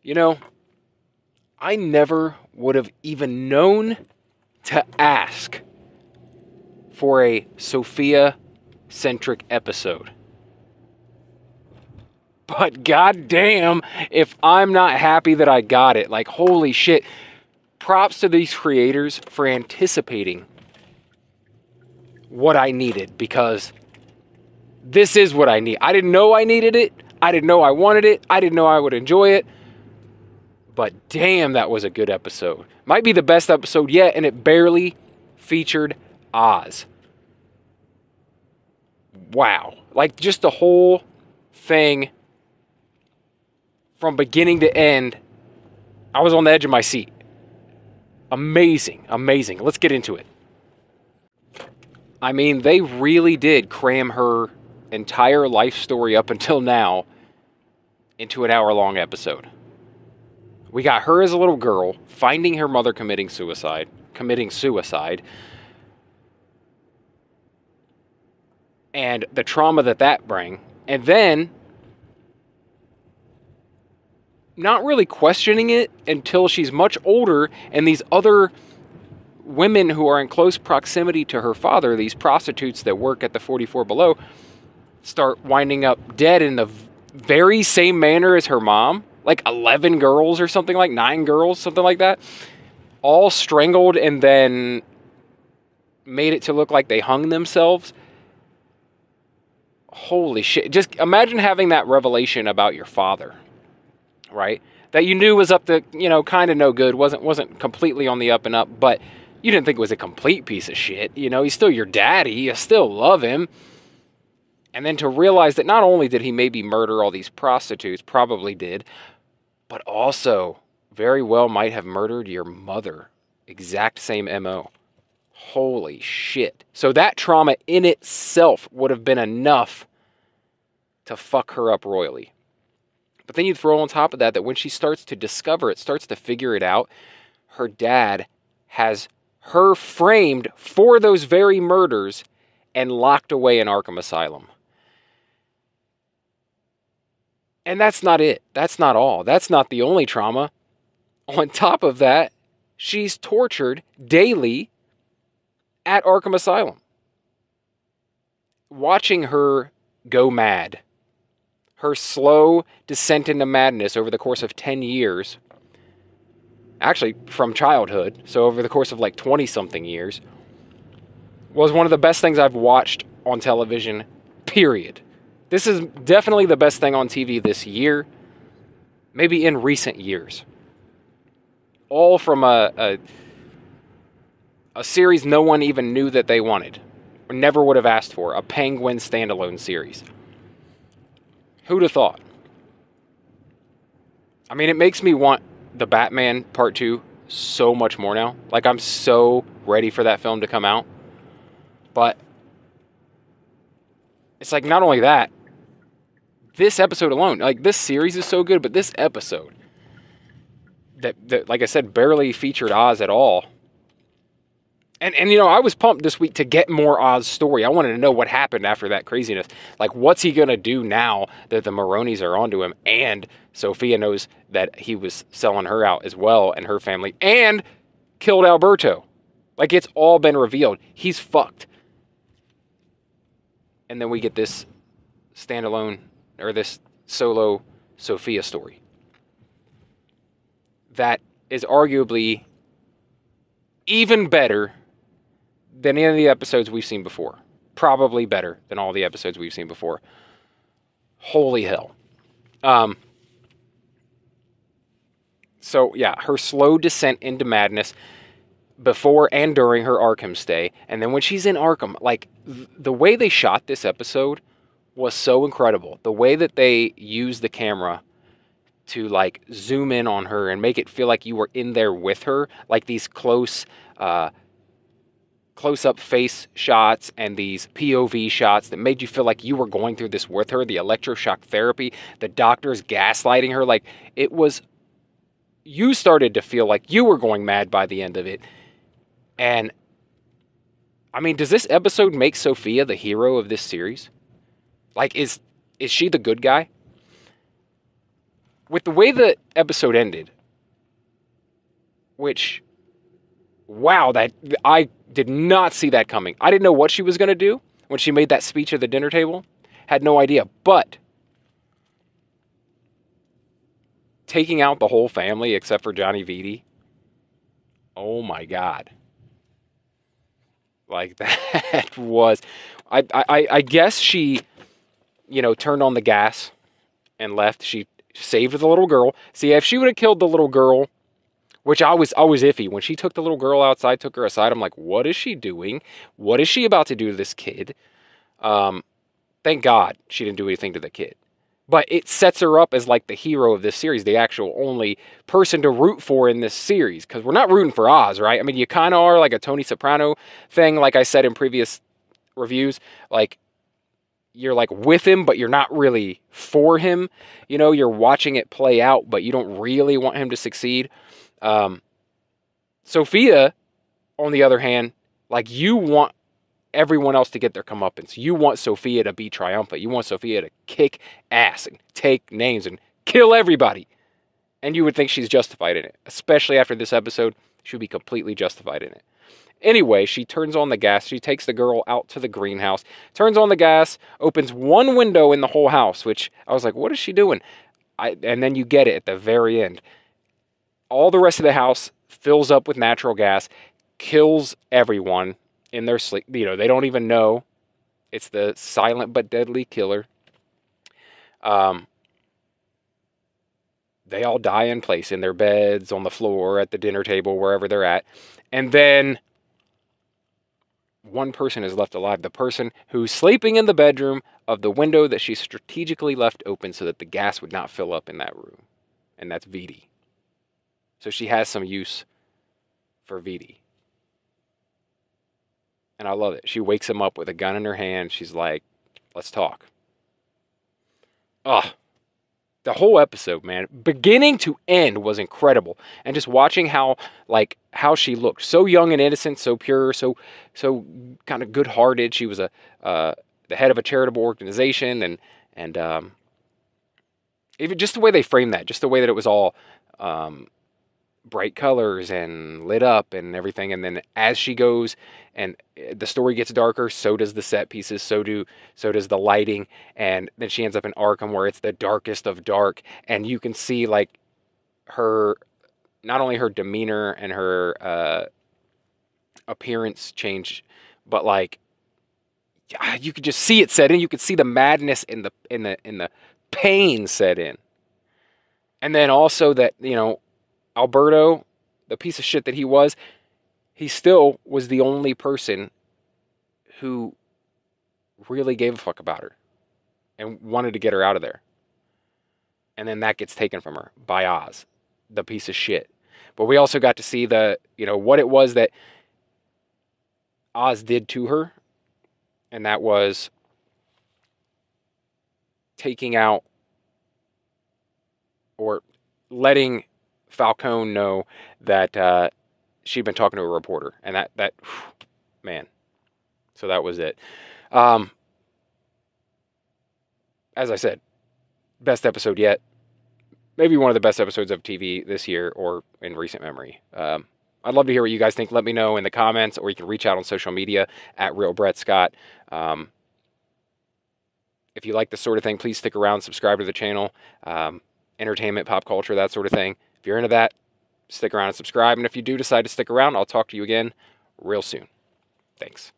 You know, I never would have even known to ask for a Sophia-centric episode. But goddamn, if I'm not happy that I got it. Like, holy shit. Props to these creators for anticipating what I needed, because this is what I need. I didn't know I needed it. I didn't know I wanted it. I didn't know I would enjoy it. But damn, that was a good episode. Might be the best episode yet, and it barely featured Oz. Wow. Like, just the whole thing from beginning to end, I was on the edge of my seat. Amazing, amazing. Let's get into it. I mean, they really did cram her entire life story up until now into an hour-long episode. We got her as a little girl, finding her mother committing suicide, and the trauma that brings, and then not really questioning it until she's much older, and these other women who are in close proximity to her father, these prostitutes that work at the 44 Below, start winding up dead in the very same manner as her mom. Like 11 girls or something, like 9 girls, something like that. All strangled and then made it to look like they hung themselves. Holy shit. Just imagine having that revelation about your father, right? That you knew was up to, kind of no good, wasn't completely on the up and up, but you didn't think it was a complete piece of shit. He's still your daddy. You still love him. And then to realize that not only did he maybe murder all these prostitutes, probably did, but also very well might have murdered your mother. Exact same MO. Holy shit. So that trauma in itself would have been enough to fuck her up royally. But then you throw on top of that when she starts to discover it, starts to figure it out, her dad has her framed for those very murders and locked away in Arkham Asylum. And that's not it. That's not all. That's not the only trauma. On top of that, she's tortured daily at Arkham Asylum. Watching her go mad, her slow descent into madness over the course of 10 years, actually from childhood, so over the course of like 20-something years, was one of the best things I've watched on television, period. This is definitely the best thing on TV this year, maybe in recent years. All from a series no one even knew that they wanted, or never would have asked for, a Penguin standalone series. Who'd have thought? I mean, it makes me want the Batman Part 2 so much more now. Like, I'm so ready for that film to come out. But it's like, not only that, this episode alone, like, this series is so good, but this episode that like I said, barely featured Oz at all. And I was pumped this week to get more Oz story. I wanted to know what happened after that craziness. Like, what's he going to do now that the Maronis are onto him, and Sophia knows that he was selling her out as well, and her family, and killed Alberto. Like, it's all been revealed. He's fucked. And then we get this standalone, or this solo Sophia story that is arguably even better than any of the episodes we've seen before. Probably better than all the episodes we've seen before. Holy hell. So, yeah, her slow descent into madness before and during her Arkham stay. And then when she's in Arkham, like, the way they shot this episode was so incredible. The way that they used the camera to, like, zoom in on her and make it feel like you were in there with her. Like these close-up face shots and these POV shots that made you feel like you were going through this with her. The electroshock therapy, the doctors gaslighting her. Like, it was... You started to feel like you were going mad by the end of it. And, I mean, does this episode make Sophia the hero of this series? Like, is she the good guy? with the way the episode ended, which, wow, that I did not see that coming. I didn't know what she was going to do when she made that speech at the dinner table. Had no idea. But taking out the whole family except for Johnny Vitti, oh my God. Like, that was, I guess she, turned on the gas and left. She saved the little girl. See, if she would have killed the little girl, which I was iffy. When she took the little girl outside, took her aside, I'm like, what is she doing? What is she about to do to this kid? Thank God she didn't do anything to the kid. But it sets her up as like the hero of this series, the actual only person to root for in this series. Because we're not rooting for Oz, right? I mean, you kind of are, like a Tony Soprano thing, like I said in previous reviews. Like, you're like with him, but you're not really for him. You're watching it play out, but you don't really want him to succeed. Sophia, on the other hand, like, you want everyone else to get their comeuppance. You want Sophia to be triumphant. You want Sophia to kick ass and take names and kill everybody. And you would think she's justified in it. Especially after this episode, she would be completely justified in it. Anyway, she turns on the gas. She takes the girl out to the greenhouse, turns on the gas, opens one window in the whole house, which I was like, what is she doing? And then you get it at the very end. All the rest of the house fills up with natural gas, kills everyone in their sleep. They don't even know. It's the silent but deadly killer. They all die in place, in their beds, on the floor, at the dinner table, wherever they're at. And then one person is left alive. The person who's sleeping in the bedroom of the window that she strategically left open so that the gas would not fill up in that room. And that's Vitti. So she has some use for Vitti. And I love it. She wakes him up with a gun in her hand. She's like, let's talk. The whole episode, man, beginning to end, was incredible. And just watching how she looked, so young and innocent, so pure, so kind of good-hearted. She was the head of a charitable organization, and even just the way they framed that, just the way that it was all bright colors and lit up and everything. And then as she goes and the story gets darker, so does the set pieces, so does the lighting. And then she ends up in Arkham, where it's the darkest of dark, and you can see like her, not only her demeanor and her appearance change, but like you could just see it set in. You could see the madness in the pain set in. And then also that, Alberto, the piece of shit that he still was the only person who really gave a fuck about her and wanted to get her out of there. And then that gets taken from her by Oz, the piece of shit. But we also got to see what it was that Oz did to her. And that was taking out, or letting Falcone know that she'd been talking to a reporter, and that man. So that was it. As I said, best episode yet. Maybe one of the best episodes of TV this year or in recent memory. I'd love to hear what you guys think. Let me know in the comments, or you can reach out on social media at Real Brett Scott. If you like this sort of thing, please stick around, subscribe to the channel. Entertainment, pop culture, that sort of thing. If you're into that, stick around and subscribe. And if you do decide to stick around, I'll talk to you again real soon. Thanks.